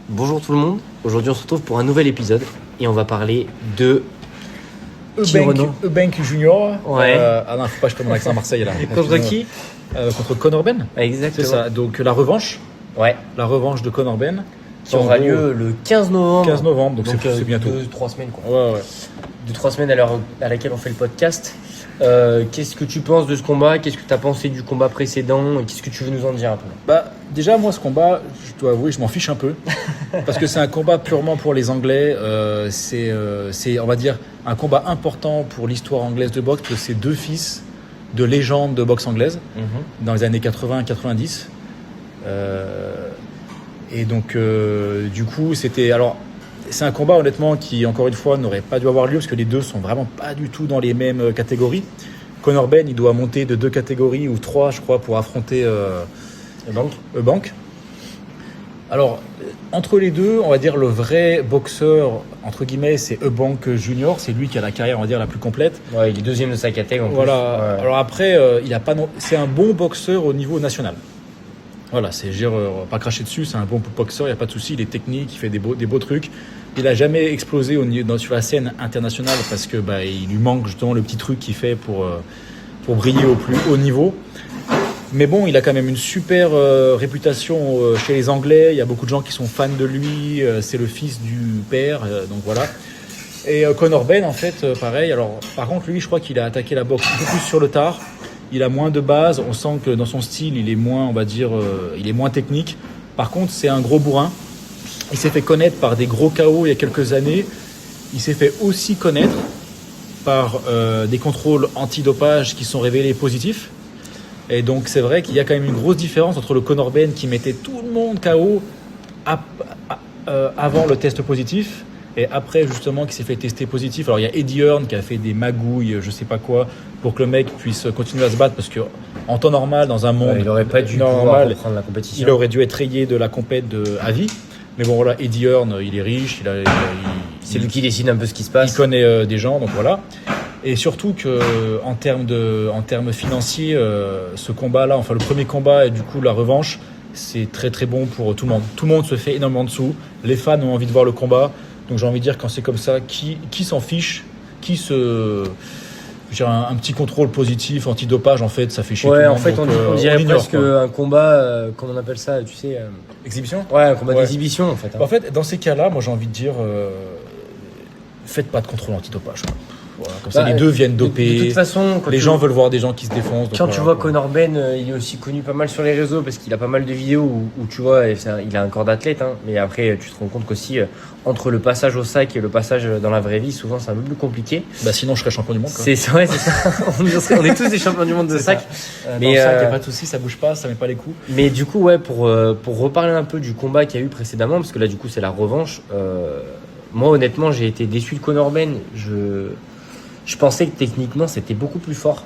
Bonjour tout le monde, aujourd'hui on se retrouve pour un nouvel épisode et on va parler de Eubank Junior. Ouais. Non, faut pas que je prenne mon accent à Marseille là. Contre qui Contre Conor Ben. Exactement. C'est ça. Donc la revanche. Ouais. La revanche de Conor Ben. Qui aura lieu le 15 novembre. 15 novembre, donc c'est bientôt. 2-3 semaines quoi. Ouais. 2-3 semaines à l'heure à laquelle on fait le podcast. Qu'est-ce que tu penses de ce combat? Qu'est-ce que tu as pensé du combat précédent? Qu'est-ce que tu veux nous en dire un peu? Déjà moi ce combat, je dois avouer, je m'en fiche un peu parce que c'est un combat purement pour les Anglais. C'est on va dire un combat important pour l'histoire anglaise de boxe parce que c'est deux fils de légendes de boxe anglaise dans les années 80-90. Et donc du coup c'est un combat honnêtement qui encore une fois n'aurait pas dû avoir lieu parce que les deux sont vraiment pas du tout dans les mêmes catégories. Conor Ben il doit monter de 2 catégories ou 3 je crois pour affronter Eubank. Alors entre les deux on va dire le vrai boxeur entre guillemets c'est Eubank Junior, c'est lui qui a la carrière on va dire la plus complète. Ouais, il est deuxième de sa catégorie. Voilà. Ouais. Alors après c'est un bon boxeur au niveau national. Voilà, pas cracher dessus, c'est un bon boxeur, il n'y a pas de souci, il est technique, il fait des beaux trucs. Il n'a jamais explosé sur la scène internationale parce que il lui manque justement le petit truc qu'il fait pour briller au plus haut niveau. Mais bon, il a quand même une super réputation chez les Anglais, il y a beaucoup de gens qui sont fans de lui, c'est le fils du père, donc voilà. Et Conor Ben, en fait, pareil. Alors, par contre, lui, je crois qu'il a attaqué la boxe beaucoup plus sur le tard. Il a moins de base, on sent que dans son style, il est moins, on va dire, il est moins technique. Par contre, c'est un gros bourrin. Il s'est fait connaître par des gros KO il y a quelques années. Il s'est fait aussi connaître par des contrôles antidopage qui sont révélés positifs. Et donc, c'est vrai qu'il y a quand même une grosse différence entre le Conor Ben qui mettait tout le monde KO avant le test positif et après justement qui s'est fait tester positif. Alors il y a Eddie Hearn qui a fait des magouilles, je sais pas quoi, pour que le mec puisse continuer à se battre parce que en temps normal dans un monde il aurait pas dû normal, reprendre la compétition. Il aurait dû être rayé de la compète à vie. Mais bon voilà, Eddie Hearn, il est riche, c'est lui qui décide un peu ce qui se passe. Il connaît des gens, donc voilà. Et surtout que en termes financiers, ce combat-là, enfin le premier combat et du coup la revanche, c'est très très bon pour tout le monde. Tout le monde se fait énormément de sous. Les fans ont envie de voir le combat. Donc j'ai envie de dire quand c'est comme ça, qui s'en fiche, un petit contrôle positif, antidopage en fait, ça fait chier tout le monde. Ouais, en fait donc, on dirait ignore, presque un combat, comment on appelle ça, tu sais exhibition. Ouais, un combat d'exhibition en fait. En fait, dans ces cas-là, moi j'ai envie de dire, faites pas de contrôle antidopage. Voilà, comme ça, les deux viennent doper. De toute façon, les gens veulent voir des gens qui se défoncent. Quand tu vois Conor Ben, il est aussi connu pas mal sur les réseaux parce qu'il a pas mal de vidéos où tu vois, il a un corps d'athlète, hein, mais après tu te rends compte qu'aussi entre le passage au sac et le passage dans la vraie vie, souvent c'est un peu plus compliqué. Sinon je serais champion du monde. Quoi. C'est ça. on est tous des champions du monde de sac. Mais dans le sac, il n'y a pas de souci, ça bouge pas, ça met pas les coups. Mais du coup, ouais, pour reparler un peu du combat qu'il y a eu précédemment, parce que là du coup c'est la revanche. Moi honnêtement, j'ai été déçu de Conor Ben. Je pensais que techniquement c'était beaucoup plus fort.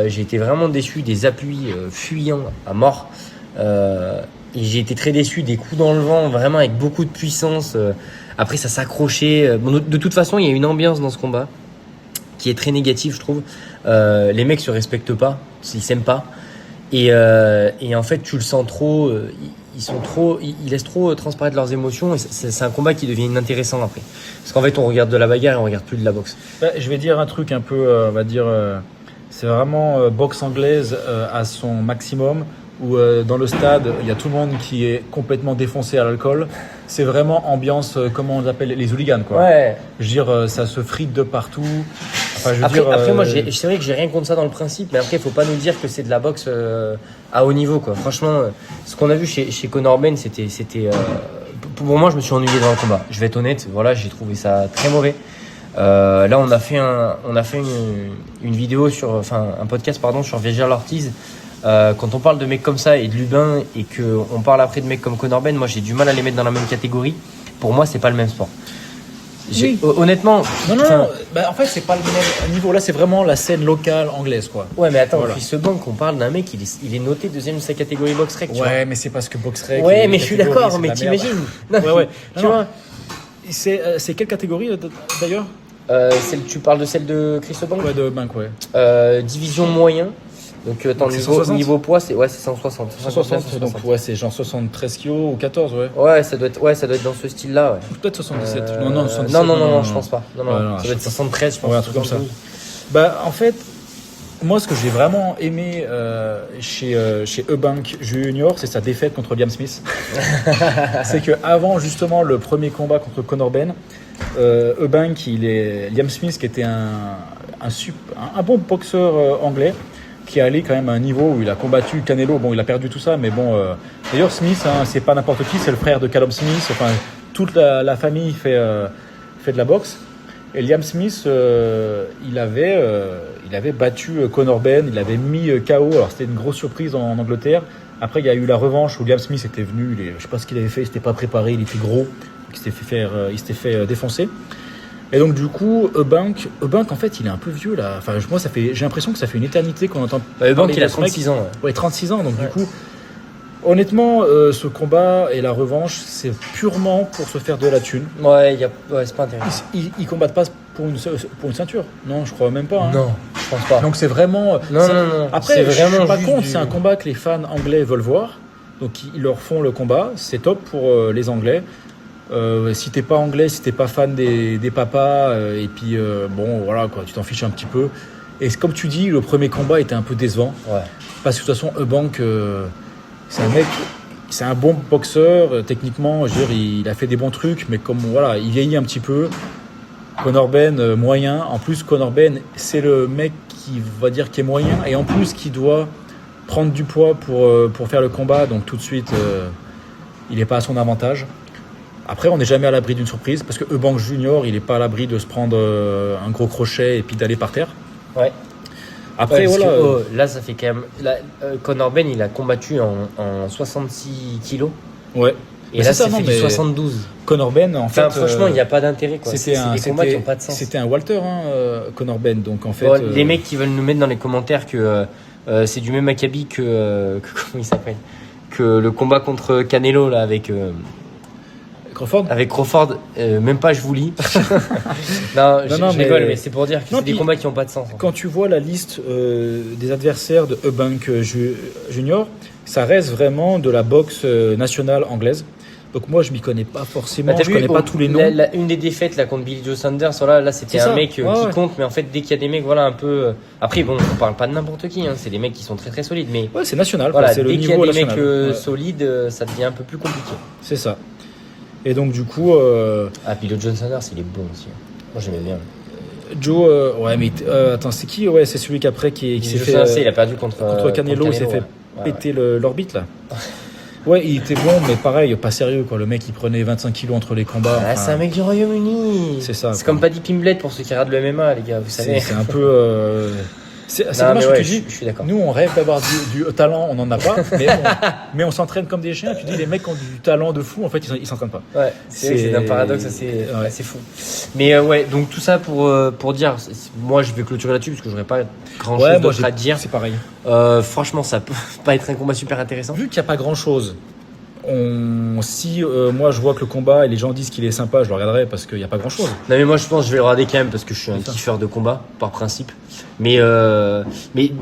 J'ai été vraiment déçu des appuis fuyants à mort. Et j'ai été très déçu des coups dans le vent, vraiment avec beaucoup de puissance. Après ça s'accrochait. Bon, de toute façon, il y a une ambiance dans ce combat qui est très négative, je trouve. Les mecs se respectent pas, ils s'aiment pas. Et en fait, tu le sens trop. Ils laissent trop transparaître leurs émotions et c'est un combat qui devient inintéressant après. Parce qu'en fait, on regarde de la bagarre et on regarde plus de la boxe. Je vais dire un truc un peu, on va dire, c'est vraiment boxe anglaise à son maximum où dans le stade, il y a tout le monde qui est complètement défoncé à l'alcool. C'est vraiment ambiance, comment on l'appelle, les hooligans, quoi. Ouais. Je veux dire, ça se frite de partout. Enfin, après, moi, c'est vrai que j'ai rien contre ça dans le principe, mais après, il faut pas nous dire que c'est de la boxe à haut niveau, quoi. Franchement, ce qu'on a vu chez Conor Ben, c'était pour moi, je me suis ennuyé dans le combat. Je vais être honnête, voilà, j'ai trouvé ça très mauvais. Là, on a fait une vidéo un podcast, sur Virgil Ortiz. Quand on parle de mecs comme ça et de Lubin et qu'on parle après de mecs comme Conor Ben, moi, j'ai du mal à les mettre dans la même catégorie. Pour moi, c'est pas le même sport. Oui. Honnêtement. Non. En fait, c'est pas le même niveau. Là, c'est vraiment la scène locale anglaise, quoi. Ouais, mais attends, voilà. Chris Eubank, on parle d'un mec, il est noté deuxième de sa catégorie BoxRec. Ouais, mais c'est parce que BoxRec. Ouais, mais je suis d'accord, mais t'imagines. Ouais. Tu vois. C'est quelle catégorie d'ailleurs Tu parles de celle de Chris Eubank ? Ouais, de Eubank, ouais. Division moyen. Donc, attends, c'est niveau, 160? niveau poids, c'est 160. 160, donc ouais, c'est genre 73 kilos ou 14, ouais. Ouais, ça doit être dans ce style-là, ouais. Ou peut-être 77. Non, 77. Non, je pense pas. Non, Ouais, non, ça je doit être sais pas. 73, je pense. Ouais, un truc comme ça. 72. Bah, en fait, moi, ce que j'ai vraiment aimé chez Eubank Junior, c'est sa défaite contre Liam Smith. C'est que avant justement le premier combat contre Conor Ben, Eubank, Liam Smith, qui était un bon boxeur anglais, qui est allé quand même à un niveau où il a combattu Canelo. Bon, il a perdu tout ça, mais bon. D'ailleurs, Smith, hein, c'est pas n'importe qui, c'est le frère de Callum Smith. Enfin, toute la famille fait de la boxe. Et Liam Smith, il avait battu Conor Ben, il avait mis KO. Alors c'était une grosse surprise en Angleterre. Après, il y a eu la revanche où Liam Smith était venu. Je sais pas ce qu'il avait fait, il s'était pas préparé, il était gros, il s'était fait défoncer. Et donc du coup, Eubank, en fait, il est un peu vieux là. Enfin, moi, j'ai l'impression que ça fait une éternité qu'on entend. Eubank, il a de ce mec. 36 ans. Ouais, 36 ans. Donc Ouais. du coup, honnêtement, ce combat et la revanche, c'est purement pour se faire de la thune. Ouais, c'est pas intéressant. Ils combattent pas pour une ceinture. Non, je crois même pas. Hein. Non, je pense pas. Donc c'est vraiment. Non. Après, C'est je suis vraiment pas juste contre. du- C'est un combat que les fans anglais veulent voir. Donc ils leur font le combat. C'est top pour les Anglais. Si t'es pas anglais, si t'es pas fan des papas, et puis bon, voilà quoi, tu t'en fiches un petit peu. Et comme tu dis, le premier combat était un peu décevant. Ouais. Parce que de toute façon, Eubank, c'est un mec, c'est un bon boxeur. Techniquement, je veux dire, il a fait des bons trucs, mais comme voilà, il vieillit un petit peu. Conor Ben, moyen. En plus, Conor Ben, c'est le mec qui va dire qui est moyen, et en plus qui doit prendre du poids pour faire le combat. Donc tout de suite, il n'est pas à son avantage. Après, on n'est jamais à l'abri d'une surprise, parce que Eubank Junior, il n'est pas à l'abri de se prendre un gros crochet et puis d'aller par terre. Ouais. Après, Ouais, parce voilà. que, là, ça fait quand même. Là, Conor Ben, il a combattu en 66 kilos. Ouais. Et Mais là, c'est ça, ça non, fait du mais 72. Conor Ben, en Enfin, fait. franchement, il n'y a pas d'intérêt, quoi. C'est des combats qui n'ont pas de sens. C'était un Walter, hein, Conor Ben. Donc, en fait. Bon, les mecs qui veulent nous mettre dans les commentaires que c'est du même acabit que comment il s'appelle, que le combat contre Canelo là Crawford. avec Crawford, même pas je vous lis. Non, je mais- rigole, mais c'est pour dire que Non, c'est des puis- combats qui n'ont pas de sens. Quand tu vois la liste des adversaires de Eubank Junior, ça reste vraiment de la boxe nationale anglaise. Donc moi, je m'y connais pas forcément, Bah, t'as je vu, connais pas tous les noms. Une des défaites là contre Billy Joe Saunders, là c'était C'est un ça. mec Ouais, qui ouais. compte, mais en fait dès qu'il y a des mecs, voilà un peu. Après bon, on parle pas de n'importe qui, hein, c'est des mecs qui sont très très solides, mais Ouais, c'est national, voilà, quoi, c'est le dès qu'il y a niveau des national. mecs Ouais, solides, ça devient un peu plus compliqué. c'est ça. Et donc du coup, Ah, puis le John Sanders, il est bon aussi. Moi j'aimais bien. Joe, ouais, mais attends, c'est qui? Ouais, c'est celui qu'après qui s'est Joe fait Sanders, il a perdu contre Canelo, il s'est fait ouais. péter l'orbite là. Ouais, il était bon, mais pareil, pas sérieux quoi. Le mec, il prenait 25 kilos entre les combats. Ah, enfin, c'est un mec du Royaume-Uni. C'est ça, C'est quoi. comme Paddy Pimblett pour ceux qui regardent le MMA, les gars, vous savez. c'est un peu. C'est Non, dommage mais que ouais, tu dis. je suis d'accord. Nous, on rêve d'avoir du talent, on n'en a pas, mais on s'entraîne comme des chiens. Tu dis, les mecs qui ont du talent de fou, en fait, ils s'entraînent pas. Ouais, c'est un paradoxe Ouais. assez fou. Mais ouais, donc tout ça pour dire, moi je vais clôturer là-dessus parce que j'aurais pas grand chose d'autre à dire. C'est pareil. Franchement, ça peut pas être un combat super intéressant. Vu qu'il n'y a pas grand chose, si moi je vois que le combat et les gens disent qu'il est sympa, je le regarderai parce qu'il n'y a pas grand chose. Non mais moi je pense que je vais le regarder quand même parce que je suis un C'est ça. kiffeur de combat par principe. Mais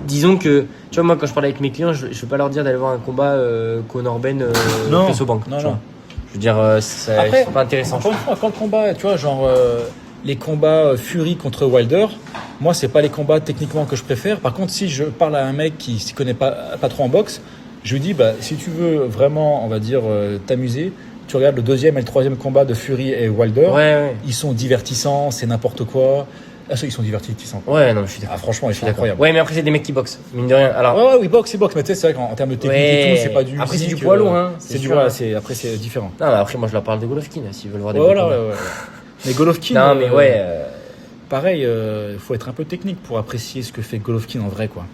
disons que tu vois moi quand je parle avec mes clients, je vais pas leur dire d'aller voir un combat Conor Ben Non, face au banc. non, tu vois. non. Je veux dire c'est Après, pas intéressant. Encore une fois, quand le combat, tu vois, genre les combats Fury contre Wilder, moi c'est pas les combats techniquement que je préfère. Par contre, si je parle à un mec qui s'y connaît pas trop en boxe, je lui dis bah si tu veux vraiment, on va dire t'amuser, tu regardes le deuxième et le troisième combat de Fury et Wilder. Ouais. Ils sont divertissants, c'est n'importe quoi. Ah, ça, ils sont divertissants. Ouais, non, je suis d'accord. Ah, franchement, ils Je suis sont d'accord. incroyables. Ouais, mais après c'est des mecs qui boxent, mine de rien. Alors Ouais, oui, boxe, mais tu sais, c'est vrai qu'en termes de technique et tout, c'est pas du. Après, c'est du physique, poids lourd, hein. C'est du sûr. voilà, après c'est différent. Non, mais après moi je leur parle de Golovkin s'ils veulent voir des Voilà, bons combats. ouais. Mais Golovkin. Non, mais ouais. Pareil, il faut être un peu technique pour apprécier ce que fait Golovkin en vrai, quoi.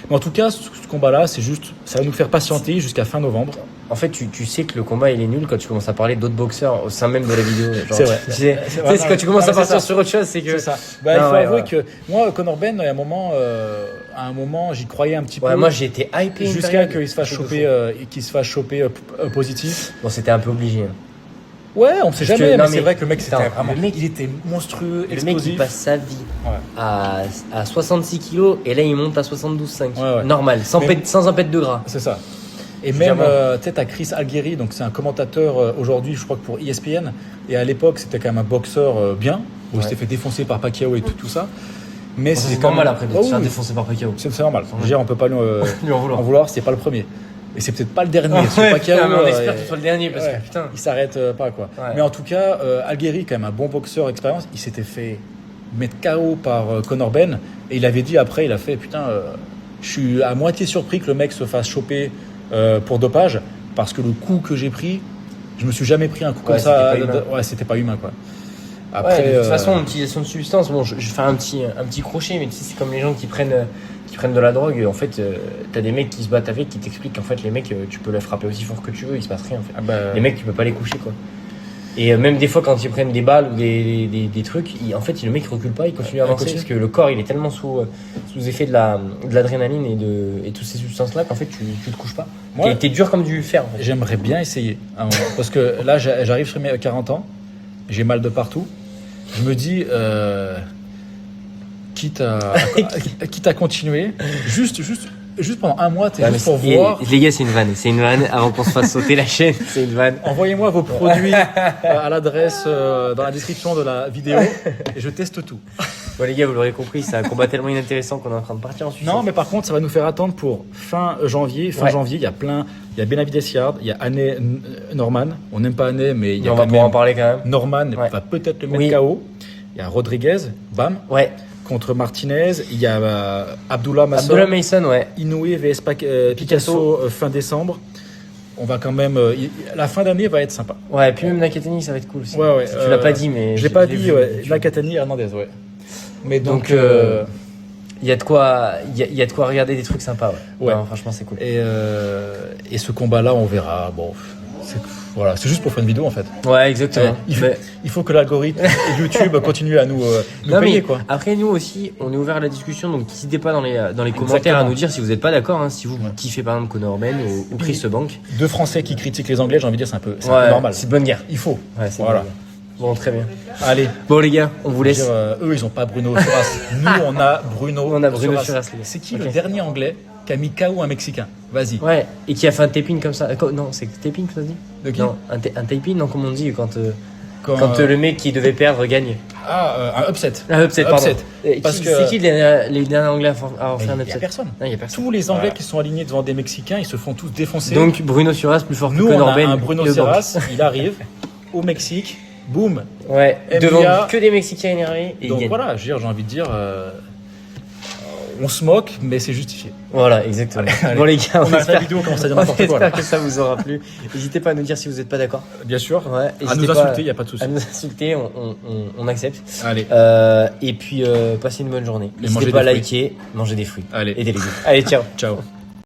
Mais en tout cas, ce combat-là, c'est juste, ça va nous faire patienter jusqu'à fin novembre. En fait, tu sais que le combat il est nul quand tu commences à parler d'autres boxeurs au sein même de la vidéo. Genre, C'est vrai. Tu sais, C'est vrai. c'est quand tu commences Non, à mais c'est partir ça. sur autre chose, c'est que. C'est ça. Bah, il Non, faut ouais, avouer ouais. que moi, Conor Ben, à un moment, j'y croyais un petit Ouais, peu. moi j'ai été hypé. une Jusqu'à période. qu'il se fasse Truc de choper, positif. fou. Bon, c'était un peu obligé. Hein. Ouais, on sait Parce jamais, que- non, mais c'est mais- vrai que le mec, c'était putain, vraiment. le mec- il était monstrueux, Le mec, explosif. il passe sa vie Ouais. à 66 kilos et là, il monte à 72,5. Ouais, ouais. Normal, sans, Mais- sans un pet de gras. C'est ça. Et C'est même, vraiment- tu sais, t'as Chris Algieri, donc c'est un commentateur aujourd'hui, je crois que pour ESPN. Et à l'époque, c'était quand même un boxeur bien, où il Ouais. s'était fait défoncer par Pacquiao et tout ça. Mais C'est quand normal même- après de Oh, se faire oui, défoncer par Pacquiao. c'est normal. Je veux dire, on peut pas lui Lui en en vouloir. vouloir, c'est pas le premier. Et c'est peut-être pas le dernier. Ce Ouais, Pacquiao, putain, mais on espère que euh, ce soit le dernier parce ouais. que putain. il s'arrête pas quoi. Ouais. Mais en tout cas, Algieri, quand même un bon boxeur expérience, il s'était fait mettre KO par Conor Ben et il avait dit après, il a fait putain, je suis à moitié surpris que le mec se fasse choper pour dopage parce que le coup que j'ai pris, je me suis jamais pris un coup comme Ouais, ça. c'était pas humain. Ouais, c'était pas humain quoi. Après, de toute euh, façon, utilisation de substance, bon, je vais faire un petit crochet, mais tu sais, c'est comme les gens qui prennent de la drogue. En fait, t'as des mecs qui se battent avec, qui t'expliquent qu'en fait, les mecs, tu peux les frapper aussi fort que tu veux, il se passe rien en fait. ah bah, Les mecs, tu peux pas les coucher quoi. Et même des fois, quand ils prennent des balles ou des trucs, en fait, le mec recule pas, il continue à avancer continue. parce que le corps, il est tellement sous effet de l'adrénaline et toutes ces substances-là qu'en fait, tu te couches pas. Moi- Et t'es dur comme du fer en fait. j'aimerais bien essayer. à un moment. Parce que là, j'arrive sur mes 40 ans, j'ai mal de partout. Je me dis, quitte à continuer, juste pendant un mois, Ouais, juste pour mais voir. les gars, c'est une vanne avant qu'on se fasse sauter la chaîne, c'est une vanne. Envoyez-moi vos produits à l'adresse dans la description de la vidéo et je teste tout. Bon les gars, vous l'aurez compris, c'est un combat tellement inintéressant qu'on est en train de partir en Suisse. Non, mais par contre, ça va nous faire attendre pour fin janvier. Fin Ouais. janvier, il y a Benavidez Yard, il y a Anne Norman. On n'aime pas Anne, mais il y a on va quand pouvoir en même parler quand même. Norman Ouais. va peut-être le mettre Oui. KO. Il y a Rodriguez, bam, Ouais, contre Martinez. Il y a Abdullah Mason. Abdullah Mason, ouais. Inoue vs Picasso fin décembre. On va quand même. La fin d'année va être sympa. Ouais, et puis même Nakatani, ça va être cool aussi. Ouais, ouais, Tu l'as pas dit, mais. Je l'ai pas j'ai dit, vu. ouais. Nakatani Hernandez, ouais. Mais donc. Donc, il y a de quoi regarder des trucs sympas, ouais. Ouais. Non, franchement, c'est cool. et ce combat-là, on verra. Bon, voilà, c'est juste pour faire une vidéo en fait. Ouais, exactement. Il faut que l'algorithme et YouTube continue à nous Non, payer mais quoi. après, nous aussi, on est ouvert à la discussion, donc n'hésitez pas dans les commentaires Exactement. à nous dire si vous n'êtes pas d'accord, hein, si vous kiffez par exemple Conor Ben ou Chris Eubank. Deux Français qui critiquent les Anglais, j'ai envie de dire, c'est un peu Ouais, normal. c'est de bonne guerre. Il faut. Ouais, c'est Voilà. de bonne guerre. Bon, très bien. Allez. Bon, les gars, on vous Je veux laisse. dire, eux, ils ont pas Bruno Suras. Nous, on a Bruno. On a Bruno Suras, les gars. C'est qui Ok. le dernier Anglais qui a mis KO un Mexicain? Vas-y. Ouais, et qui a fait un taping comme ça. Non, c'est taping que ça se dit De qui? Non, un taping, non, comme on dit quand Quand, le mec qui devait perdre gagne. un upset. Un upset, pardon. Upset. Et Parce qui- que- C'est qui les derniers Anglais à avoir fait un Il n'y upset a personne. Non, il y a personne. Tous les Anglais Voilà. qui sont alignés devant des Mexicains, ils se font tous défoncer. Donc Bruno Suras plus fort nous, que on Conor a Ben. un Bruno et Eubank. Suras, il arrive au Mexique, boum. Ouais, NBA. devant que des Mexicains énervés. Et il Donc gagne. voilà, j'ai envie de dire, on se moque, mais c'est justifié. Voilà, exactement. Allez. Bon les gars, On a fait la espère, vidéo, comment ça dit on n'importe quoi. là. espère que ça vous aura plu. N'hésitez pas à nous dire si vous n'êtes pas d'accord. Bien sûr. Ouais, À n'hésitez nous pas insulter, il n'y a pas de souci. à nous insulter, on accepte. Allez, Et puis passez une bonne journée. Et N'hésitez mangez pas à des liker, manger des fruits allez, et des légumes. Allez, ciao. ciao.